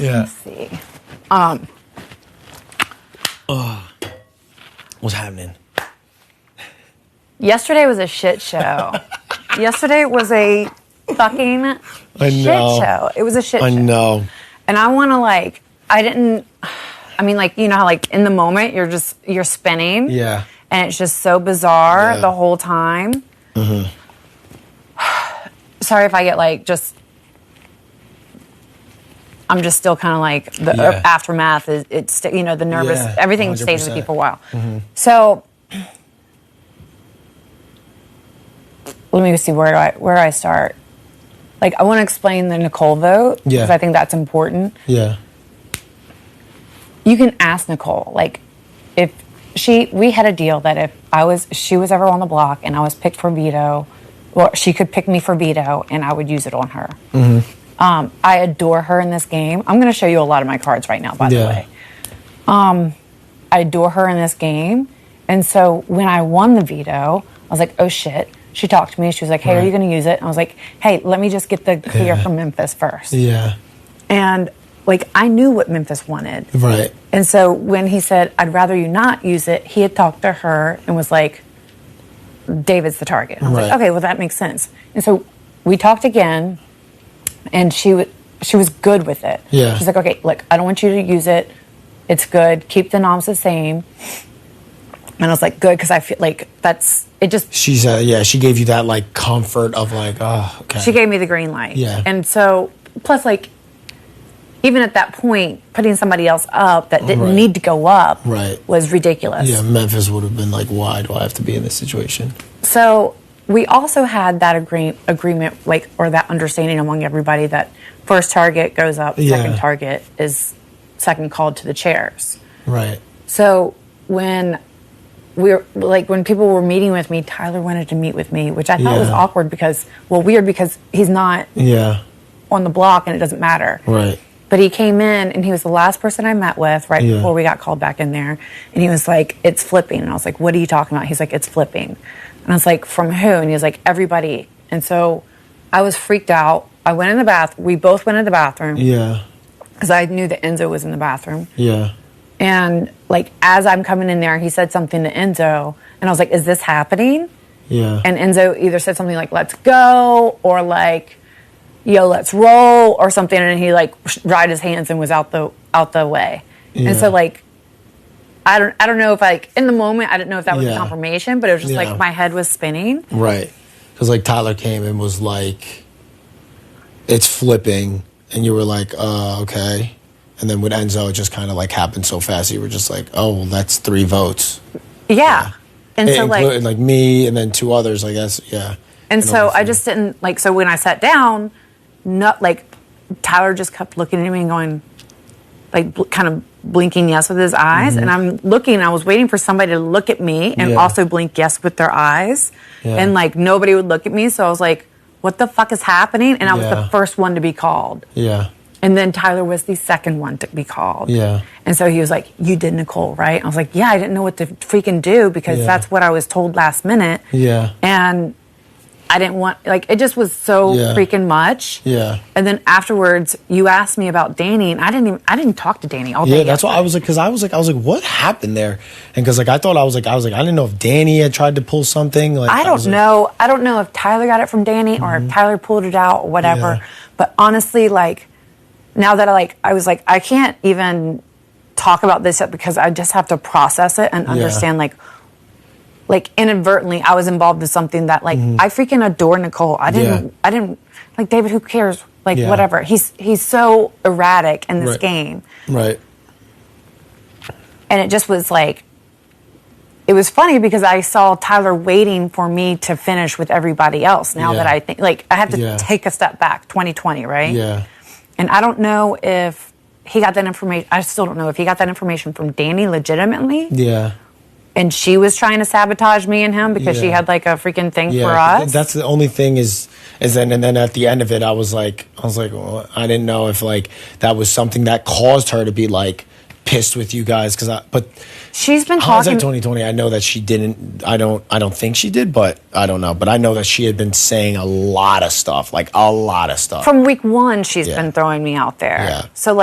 Yeah. Let's see. What's happening? Yesterday was a shit show. Yesterday was a fucking shit show. It was a shit show. I know. And I want to you know how like in the moment you're spinning. Yeah. And it's just so bizarre the whole time. Mm-hmm. Sorry if I get I'm just still kind of like the aftermath is it's the nervous everything 100%. Stays with you for a while. Mm-hmm. So let me see where I start. Like I want to explain the Nicole vote because I think that's important. Yeah. You can ask Nicole if we had a deal that if she was ever on the block and I was picked for veto, or she could pick me for veto and I would use it on her. Mm-hmm. I adore her in this game. I'm going to show you a lot of my cards right now, by the way. I adore her in this game. And so when I won the veto, I was like, oh shit. She talked to me. She was like, hey, are you going to use it? And I was like, hey, let me just get the clear from Memphis first. Yeah. And I knew what Memphis wanted. Right. And so when he said, I'd rather you not use it, he had talked to her and was like, David's the target. And I was like, okay, well, that makes sense. And so we talked again, and she was good with it. Yeah. She's like, okay, look, I don't want you to use it. It's good. Keep the noms the same. And I was like, good, because I feel like it just... She's, she gave you that, comfort of, oh, okay. She gave me the green light. Yeah. And so, plus, even at that point, putting somebody else up that didn't need to go up was ridiculous. Yeah, Memphis would have been like, why do I have to be in this situation? So we also had that agreement, or that understanding among everybody that first target goes up, second target is second called to the chairs. Right. So when when people were meeting with me, Tyler wanted to meet with me, which I thought was awkward weird because he's not on the block and it doesn't matter. Right. But he came in and he was the last person I met with before we got called back in there. And he was like, it's flipping. And I was like, what are you talking about? He's like, it's flipping. And I was like, from who? And he was like, everybody. And so I was freaked out. I went in the bathroom. We both went in the bathroom. Yeah. Because I knew that Enzo was in the bathroom. Yeah. And as I'm coming in there, he said something to Enzo. And I was like, is this happening? Yeah. And Enzo either said something like, let's go, or yo, let's roll, or something, and he dried his hands and was out the way. Yeah. And so I don't know if in the moment I didn't know if that was confirmation, but it was just my head was spinning. Right. Because Tyler came and was like, it's flipping, and you were like, okay. And then with Enzo, it just kind of happened so fast. You were just like, oh, well, that's 3 votes. Yeah. And so me and then 2 others, I guess. Yeah. And so I just didn't so when I sat down, Tyler just kept looking at me and going, kind of blinking yes with his eyes. Mm-hmm. And I'm looking, I was waiting for somebody to look at me and also blink yes with their eyes. Yeah. And nobody would look at me. So I was like, what the fuck is happening? And I was the first one to be called. Yeah. And then Tyler was the second one to be called. Yeah. And so he was like, you did Nicole, right? I was like, yeah, I didn't know what to freaking do because that's what I was told last minute. Yeah. And I didn't want, it just was so freaking much. Yeah. And then afterwards, you asked me about Danny, and I didn't talk to Danny all day. Yeah, that's why I was like, because I was like, what happened there? And because I thought I didn't know if Danny had tried to pull something. I don't know. I don't know if Tyler got it from Danny or if Tyler pulled it out or whatever. Yeah. But honestly, now that I was like, I can't even talk about this yet because I just have to process it and understand inadvertently I was involved in something that I freaking adore Nicole. I didn't David, who cares? Whatever. He's so erratic in this game. Right. And it just was it was funny because I saw Tyler waiting for me to finish with everybody else. Now that I think I have to take a step back, 2020, right? Yeah. And I don't know if he got that information. I still don't know if he got that information from Danny legitimately. Yeah. And she was trying to sabotage me and him because she had a freaking thing for us. That's the only thing is then at the end of it, I was like, well, I didn't know if that was something that caused her to be pissed with you guys but she's been talking. 2020. I know that she didn't. I don't think she did, but I don't know. But I know that she had been saying a lot of stuff, a lot of stuff from week 1. She's been throwing me out there. Yeah. So